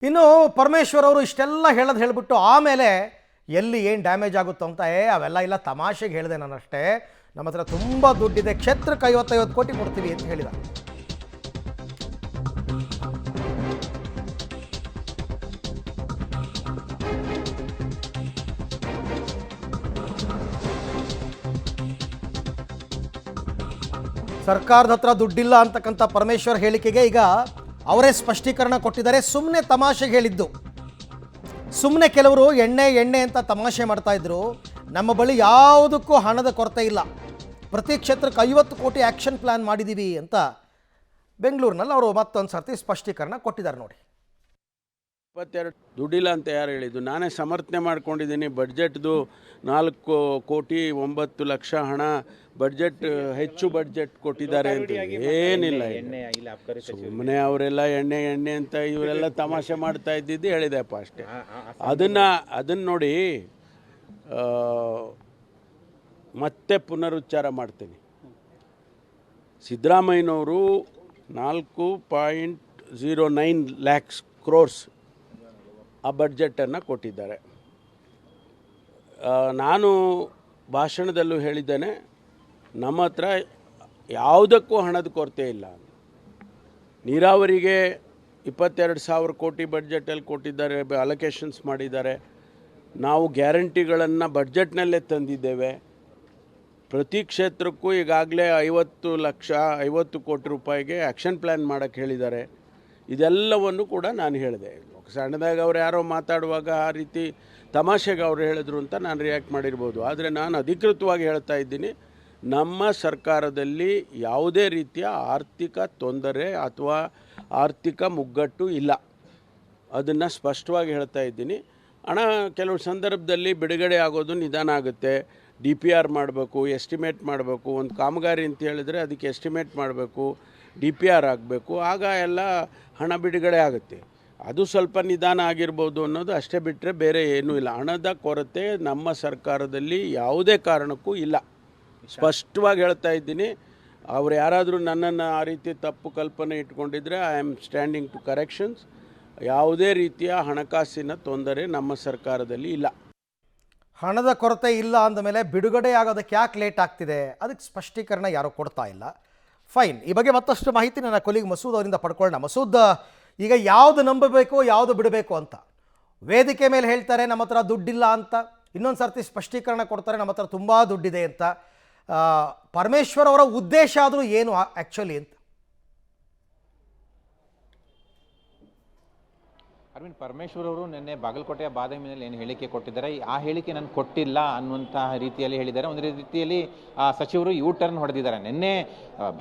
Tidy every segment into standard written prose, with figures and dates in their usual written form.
ಇನ್ನು ಪರಮೇಶ್ವರ್ ಅವರು ಇಷ್ಟೆಲ್ಲ ಹೇಳ್ಬಿಟ್ಟು ಆಮೇಲೆ ಎಲ್ಲಿ ಏನು ಡ್ಯಾಮೇಜ್ ಆಗುತ್ತೋ ಅಂತ ಅವೆಲ್ಲ ಇಲ್ಲ, ತಮಾಷೆಗೆ ಹೇಳಿದೆ ನಾನಷ್ಟೇ. ನಮ್ಮ ಹತ್ರ ತುಂಬ ದುಡ್ಡಿದೆ, ಕ್ಷೇತ್ರಕ್ಕೆ 50 ಕೋಟಿ ಕೊಡ್ತೀವಿ ಅಂತ ಹೇಳಿದ. ಸರ್ಕಾರದ ಹತ್ರ ದುಡ್ಡಿಲ್ಲ ಅಂತಕ್ಕಂಥ ಪರಮೇಶ್ವರ್ ಹೇಳಿಕೆಗೆ ಈಗ ಅವರೇ ಸ್ಪಷ್ಟೀಕರಣ ಕೊಟ್ಟಿದ್ದಾರೆ. ಸುಮ್ಮನೆ ತಮಾಷೆಗೆ ಹೇಳಿದ್ದು, ಸುಮ್ಮನೆ ಕೆಲವರು ಎಣ್ಣೆ ಅಂತ ತಮಾಷೆ ಮಾಡ್ತಾ ಇದ್ರು. ನಮ್ಮ ಬಳಿ ಯಾವುದಕ್ಕೂ ಹಣದ ಕೊರತೆ ಇಲ್ಲ, ಪ್ರತಿ ಕ್ಷೇತ್ರಕ್ಕೆ 50 ಕೋಟಿ ಆ್ಯಕ್ಷನ್ ಪ್ಲ್ಯಾನ್ ಮಾಡಿದ್ದೀವಿ ಅಂತ ಬೆಂಗಳೂರಿನಲ್ಲಿ ಅವರು ಮತ್ತೊಂದು ಸರ್ತಿ ಸ್ಪಷ್ಟೀಕರಣ ಕೊಟ್ಟಿದ್ದಾರೆ. ನೋಡಿ, 22 ದುಡ್ಡಿಲ್ಲ ಅಂತ ಯಾರು ಹೇಳಿದ್ದು? ನಾನೇ ಸಮರ್ಥನೆ ಮಾಡ್ಕೊಂಡಿದ್ದೀನಿ. ಬಡ್ಜೆಟ್ದು 4,09,00,000 ಹಣ ಬಡ್ಜೆಟ್, ಹೆಚ್ಚು ಬಡ್ಜೆಟ್ ಕೊಟ್ಟಿದ್ದಾರೆ ಅಂತ ಏನಿಲ್ಲ. ಸುಮ್ಮನೆ ಅವರೆಲ್ಲ ಎಣ್ಣೆ ಅಂತ ಇವರೆಲ್ಲ ತಮಾಷೆ ಮಾಡ್ತಾ ಇದ್ದಿದ್ದು ಹೇಳಿದೆಪ್ಪ ಅಷ್ಟೇ. ಅದನ್ನು ನೋಡಿ, ಮತ್ತೆ ಪುನರುಚ್ಚಾರ ಮಾಡ್ತೀನಿ. ಸಿದ್ದರಾಮಯ್ಯನವರು 4.09 lakhs crores ಆ ಬಡ್ಜೆಟನ್ನು ಕೊಟ್ಟಿದ್ದಾರೆ. ನಾನು ಭಾಷಣದಲ್ಲೂ ಹೇಳಿದ್ದೇನೆ, ನಮ್ಮ ಹತ್ರ ಯಾವುದಕ್ಕೂ ಹಣದ ಕೊರತೆ ಇಲ್ಲ. ನೀರಾವರಿಗೆ 22,000 ಕೋಟಿ ಬಡ್ಜೆಟಲ್ಲಿ ಕೊಟ್ಟಿದ್ದಾರೆ, ಅಲೋಕೇಶನ್ಸ್ ಮಾಡಿದ್ದಾರೆ. ನಾವು ಗ್ಯಾರಂಟಿಗಳನ್ನು ಬಡ್ಜೆಟ್ನಲ್ಲೇ ತಂದಿದ್ದೇವೆ. ಪ್ರತಿ ಕ್ಷೇತ್ರಕ್ಕೂ ಈಗಾಗಲೇ 50 ಕೋಟಿ ರೂಪಾಯಿಗೆ ಆ್ಯಕ್ಷನ್ ಪ್ಲ್ಯಾನ್ ಮಾಡೋಕ್ಕೆ ಹೇಳಿದ್ದಾರೆ. ಇದೆಲ್ಲವನ್ನು ಕೂಡ ನಾನು ಹೇಳಿದೆ. ಸಣ್ಣದಾಗ ಅವ್ರು ಯಾರೋ ಮಾತಾಡುವಾಗ ಆ ರೀತಿ ತಮಾಷೆಗೆ ಅವ್ರು ಹೇಳಿದ್ರು ಅಂತ ನಾನು ರಿಯಾಕ್ಟ್ ಮಾಡಿರ್ಬೋದು. ಆದರೆ ನಾನು ಅಧಿಕೃತವಾಗಿ ಹೇಳ್ತಾ ಇದ್ದೀನಿ, ನಮ್ಮ ಸರ್ಕಾರದಲ್ಲಿ ಯಾವುದೇ ರೀತಿಯ ಆರ್ಥಿಕ ತೊಂದರೆ ಅಥವಾ ಆರ್ಥಿಕ ಮುಗ್ಗಟ್ಟು ಇಲ್ಲ. ಅದನ್ನು ಸ್ಪಷ್ಟವಾಗಿ ಹೇಳ್ತಾ ಇದ್ದೀನಿ. ಹಣ ಕೆಲವು ಸಂದರ್ಭದಲ್ಲಿ ಬಿಡುಗಡೆ ಆಗೋದು ನಿಧಾನ ಆಗುತ್ತೆ. DPR ಮಾಡಬೇಕು, ಎಸ್ಟಿಮೇಟ್ ಮಾಡಬೇಕು. ಒಂದು ಕಾಮಗಾರಿ ಅಂತ ಹೇಳಿದರೆ ಅದಕ್ಕೆ ಎಸ್ಟಿಮೇಟ್ ಮಾಡಬೇಕು, DPR ಆಗಬೇಕು, ಆಗ ಎಲ್ಲ ಹಣ ಬಿಡುಗಡೆ ಆಗುತ್ತೆ. ಅದು ಸ್ವಲ್ಪ ನಿಧಾನ ಆಗಿರ್ಬೋದು ಅನ್ನೋದು ಅಷ್ಟೇ, ಬಿಟ್ಟರೆ ಬೇರೆ ಏನೂ ಇಲ್ಲ. ಹಣದ ಕೊರತೆ ನಮ್ಮ ಸರ್ಕಾರದಲ್ಲಿ ಯಾವುದೇ ಕಾರಣಕ್ಕೂ ಇಲ್ಲ. ಸ್ಪಷ್ಟವಾಗಿ ಹೇಳ್ತಾ ಇದ್ದೀನಿ. ಅವ್ರು ಯಾರಾದರೂ ನನ್ನನ್ನು ಆ ರೀತಿ ತಪ್ಪು ಕಲ್ಪನೆ ಇಟ್ಕೊಂಡಿದ್ರೆ I am standing to corrections. ಯಾವುದೇ ರೀತಿಯ ಹಣಕಾಸಿನ ತೊಂದರೆ ನಮ್ಮ ಸರ್ಕಾರದಲ್ಲಿ ಇಲ್ಲ. ಹಣದ ಕೊರತೆ ಇಲ್ಲ ಅಂದಮೇಲೆ ಬಿಡುಗಡೆ ಆಗೋದಕ್ಕೆ ಯಾಕೆ ಲೇಟ್ ಆಗ್ತಿದೆ, ಅದಕ್ಕೆ ಸ್ಪಷ್ಟೀಕರಣ ಯಾರೂ ಕೊಡ್ತಾ ಇಲ್ಲ. ಫೈನ್. ಈ ಬಗ್ಗೆ ಮತ್ತಷ್ಟು ಮಾಹಿತಿ ನನ್ನ ಕೊಲಿಗ್ ಮಸೂದ್ ಅವರಿಂದ ಪಡ್ಕೊಳ್ಳೋಣ. ಮಸೂದ್, ಈಗ ಯಾವುದು ನಂಬಬೇಕು, ಯಾವುದು ಬಿಡಬೇಕು ಅಂತ ವೇದಿಕೆ ಮೇಲೆ ಹೇಳ್ತಾರೆ ನಮ್ಮ ಹತ್ರ ದುಡ್ಡಿಲ್ಲ ಅಂತ, ಇನ್ನೊಂದು ಸರ್ತಿ ಸ್ಪಷ್ಟೀಕರಣ ಕೊಡ್ತಾರೆ ನಮ್ಮ ಹತ್ರ ತುಂಬ ದುಡ್ಡಿದೆ ಅಂತ. ಪರಮೇಶ್ವರ್ ಅವರ ಉದ್ದೇಶ ಆದರೂ ಏನು ಆ್ಯಕ್ಚುಲಿ ಅಂತ? ಅರವಿಂದ್, ಪರಮೇಶ್ವರ್ ಅವರು ನಿನ್ನೆ ಬಾಗಲಕೋಟೆಯ ಬಾದಾಮಿನಲ್ಲಿ ಏನು ಹೇಳಿಕೆ ಕೊಟ್ಟಿದ್ದಾರೆ, ಆ ಹೇಳಿಕೆ ನಾನು ಕೊಟ್ಟಿಲ್ಲ ಅನ್ನುವಂತಹ ರೀತಿಯಲ್ಲಿ ಹೇಳಿದ್ದಾರೆ. ಒಂದು ರೀತಿಯಲ್ಲಿ ಸಚಿವರು ಟರ್ನ್ ಹೊಡೆದಿದ್ದಾರೆ. ನಿನ್ನೆ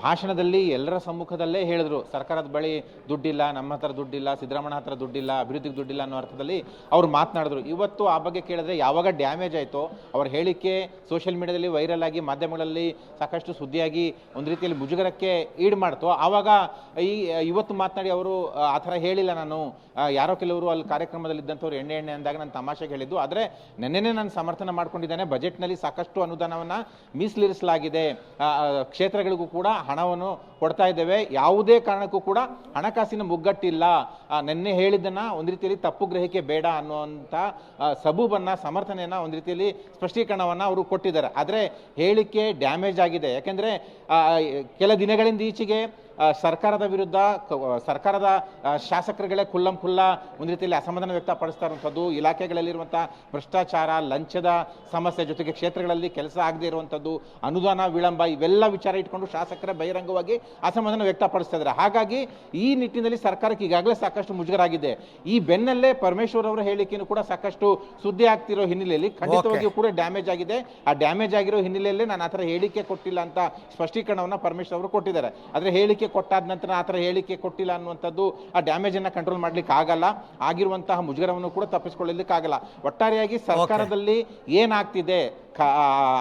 ಭಾಷಣದಲ್ಲಿ ಎಲ್ಲರ ಸಮ್ಮುಖದಲ್ಲೇ ಹೇಳಿದ್ರು, ಸರ್ಕಾರದ ಬಳಿ ದುಡ್ಡಿಲ್ಲ, ನಮ್ಮ ಹತ್ರ ದುಡ್ಡಿಲ್ಲ, ಸಿದ್ದರಾಮಯ್ಯ ಹತ್ರ ದುಡ್ಡಿಲ್ಲ, ಅಭಿವೃದ್ಧಿಗೆ ದುಡ್ಡಿಲ್ಲ ಅನ್ನೋ ಅರ್ಥದಲ್ಲಿ ಅವ್ರು ಮಾತನಾಡಿದ್ರು. ಇವತ್ತು ಆ ಬಗ್ಗೆ ಕೇಳಿದ್ರೆ ಯಾವಾಗ ಡ್ಯಾಮೇಜ್ ಆಯಿತೋ, ಅವ್ರ ಹೇಳಿಕೆ ಸೋಷಿಯಲ್ ಮೀಡಿಯಾದಲ್ಲಿ ವೈರಲ್ ಆಗಿ ಮಾಧ್ಯಮಗಳಲ್ಲಿ ಸಾಕಷ್ಟು ಸುದ್ದಿಯಾಗಿ ಒಂದು ರೀತಿಯಲ್ಲಿ ಮುಜುಗರಕ್ಕೆ ಈಡು ಮಾಡ್ತು, ಆವಾಗ ಇವತ್ತು ಮಾತನಾಡಿ ಅವರು ಆ ಥರ ಹೇಳಿಲ್ಲ, ನಾನು ಯಾರೋ ಕೆಲವರು ಅಲ್ಲಿ ಕಾರ್ಯಕ್ರಮದಲ್ಲಿ ಇದ್ದಂಥವ್ರು ಎಣ್ಣೆ ಅಂದಾಗ ನಾನು ತಮಾಷೆಗೆ ಹೇಳಿದ್ದು. ಆದರೆ ನೆನ್ನೆನೇ ನಾನು ಸಮರ್ಥನೆ ಮಾಡ್ಕೊಂಡಿದ್ದೇನೆ. ಬಜೆಟ್ನಲ್ಲಿ ಸಾಕಷ್ಟು ಅನುದಾನವನ್ನು ಮೀಸಲಿರಿಸಲಾಗಿದೆ, ಕ್ಷೇತ್ರಗಳಿಗೂ ಕೂಡ ಹಣವನ್ನು ಕೊಡ್ತಾ ಇದ್ದೇವೆ, ಯಾವುದೇ ಕಾರಣಕ್ಕೂ ಕೂಡ ಹಣಕಾಸಿನ ಮುಗ್ಗಟ್ಟಿಲ್ಲ. ನೆನ್ನೆ ಹೇಳಿದ್ದನ್ನು ಒಂದು ರೀತಿಯಲ್ಲಿ ತಪ್ಪು ಗ್ರಹಿಕೆ ಬೇಡ ಅನ್ನುವಂಥ ಸಬೂಬನ್ನು, ಸಮರ್ಥನೆಯನ್ನು, ಒಂದು ರೀತಿಯಲ್ಲಿ ಸ್ಪಷ್ಟೀಕರಣವನ್ನು ಅವರು ಕೊಟ್ಟಿದ್ದಾರೆ. ಆದರೆ ಹೇಳಿಕೆ ಡ್ಯಾಮೇಜ್ ಆಗಿದೆ. ಯಾಕೆಂದರೆ ಕೆಲ ದಿನಗಳಿಂದ ಈಚೆಗೆ ಸರ್ಕಾರದ ವಿರುದ್ಧ ಸರ್ಕಾರದ ಶಾಸಕರುಗಳೇ ಖುಲ್ಲ ಒಂದು ರೀತಿಯಲ್ಲಿ ಅಸಮಾಧಾನ ವ್ಯಕ್ತಪಡಿಸ್ತಾ ಇರುವಂಥದ್ದು, ಇಲಾಖೆಗಳಲ್ಲಿರುವಂಥ ಭ್ರಷ್ಟಾಚಾರ, ಲಂಚದ ಸಮಸ್ಯೆ, ಜೊತೆಗೆ ಕ್ಷೇತ್ರಗಳಲ್ಲಿ ಕೆಲಸ ಆಗದೇ ಇರುವಂಥದ್ದು, ಅನುದಾನ ವಿಳಂಬ, ಇವೆಲ್ಲ ವಿಚಾರ ಇಟ್ಕೊಂಡು ಶಾಸಕರೇ ಬಹಿರಂಗವಾಗಿ ಅಸಮಾಧಾನ ವ್ಯಕ್ತಪಡಿಸ್ತಾ ಇದ್ದಾರೆ. ಹಾಗಾಗಿ ಈ ನಿಟ್ಟಿನಲ್ಲಿ ಸರ್ಕಾರಕ್ಕೆ ಈಗಾಗಲೇ ಸಾಕಷ್ಟು ಮುಜುಗರ ಆಗಿದೆ. ಈ ಬೆನ್ನಲ್ಲೇ ಪರಮೇಶ್ವರ್ ಅವರ ಹೇಳಿಕೆಯನ್ನು ಕೂಡ ಸಾಕಷ್ಟು ಸುದ್ದಿ ಆಗ್ತಿರೋ ಹಿನ್ನೆಲೆಯಲ್ಲಿ ಖಂಡಿತವಾಗಿಯೂ ಕೂಡ ಡ್ಯಾಮೇಜ್ ಆಗಿದೆ. ಆ ಡ್ಯಾಮೇಜ್ ಆಗಿರೋ ಹಿನ್ನೆಲೆಯಲ್ಲಿ ನಾನು ಆ ಥರ ಹೇಳಿಕೆ ಕೊಟ್ಟಿಲ್ಲ ಅಂತ ಸ್ಪಷ್ಟೀಕರಣವನ್ನು ಪರಮೇಶ್ವರ್ ಅವರು ಕೊಟ್ಟಿದ್ದಾರೆ. ಆದರೆ ಹೇಳಿಕೆ ಕೊಟ್ಟಾದ ನಂತರ ಆ ಥರ ಹೇಳಿಕೆ ಕೊಟ್ಟಿಲ್ಲ ಅನ್ನುವಂಥದ್ದು ಆ ಡ್ಯಾಮೇಜನ್ನು ಕಂಟ್ರೋಲ್ ಮಾಡ್ಲಿಕ್ಕೆ ಆಗಲ್ಲ, ಆಗಿರುವಂತಹ ಮುಜುಗರವನ್ನು ಕೂಡ ತಪ್ಪಿಸಿಕೊಳ್ಳಲಿಕ್ಕಾಗಲ್ಲ. ಒಟ್ಟಾರೆಯಾಗಿ ಸರ್ಕಾರದಲ್ಲಿ ಏನಾಗ್ತಿದೆ,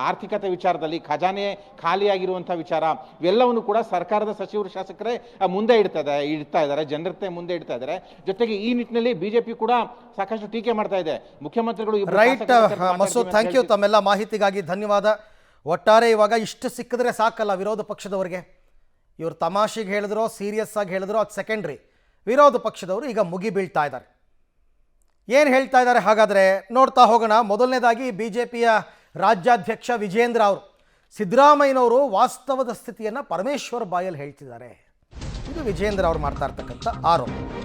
ಆರ್ಥಿಕತೆ ವಿಚಾರದಲ್ಲಿ ಖಜಾನೆ ಖಾಲಿಯಾಗಿರುವಂತಹ ವಿಚಾರ, ಇವೆಲ್ಲವನ್ನು ಕೂಡ ಸರ್ಕಾರದ ಸಚಿವರು, ಶಾಸಕರೇ ಮುಂದೆ ಇಡ್ತಾ ಇದ್ದಾರೆ, ಜನರತೆ ಮುಂದೆ ಇಡ್ತಾ ಇದ್ದಾರೆ. ಜೊತೆಗೆ ಈ ನಿಟ್ಟಿನಲ್ಲಿ ಬಿಜೆಪಿ ಕೂಡ ಸಾಕಷ್ಟು ಟೀಕೆ ಮಾಡ್ತಾ ಇದೆ. ಮುಖ್ಯಮಂತ್ರಿಗಳು ರೈಟ್ ಮಸೂದ್, ಥ್ಯಾಂಕ್ ಯು. ತಮ್ಮೆಲ್ಲ ಮಾಹಿತಿಗಾಗಿ ಧನ್ಯವಾದ. ಒಟ್ಟಾರೆ ಇವಾಗ ಇಷ್ಟು ಸಿಕ್ಕಿದ್ರೆ ಸಾಕಲ್ಲ ವಿರೋಧ ಪಕ್ಷದವರಿಗೆ. ಇವರು ತಮಾಷೆಗೆ ಹೇಳಿದ್ರು, ಸೀರಿಯಸ್ ಆಗಿ ಹೇಳಿದ್ರು, ಅದು ಸೆಕೆಂಡ್ರಿ. ವಿರೋಧ ಪಕ್ಷದವರು ಈಗ ಮುಗಿ ಬೀಳ್ತಾ ಇದ್ದಾರೆ. ಏನು ಹೇಳ್ತಾ ಇದ್ದಾರೆ ಹಾಗಾದರೆ ನೋಡ್ತಾ ಹೋಗೋಣ. ಮೊದಲನೇದಾಗಿ BJPಯ ರಾಜ್ಯಾಧ್ಯಕ್ಷ ವಿಜೇಂದ್ರ ಅವರು ಸಿದ್ದರಾಮಯ್ಯನವರು ವಾಸ್ತವದ ಸ್ಥಿತಿಯನ್ನು ಪರಮೇಶ್ವರ್ ಬಾಯಲ್ಲಿ ಹೇಳ್ತಿದ್ದಾರೆ. ಇದು ವಿಜೇಂದ್ರ ಅವರು ಮಾಡ್ತಾ ಇರ್ತಕ್ಕಂಥ ಆರೋಪ.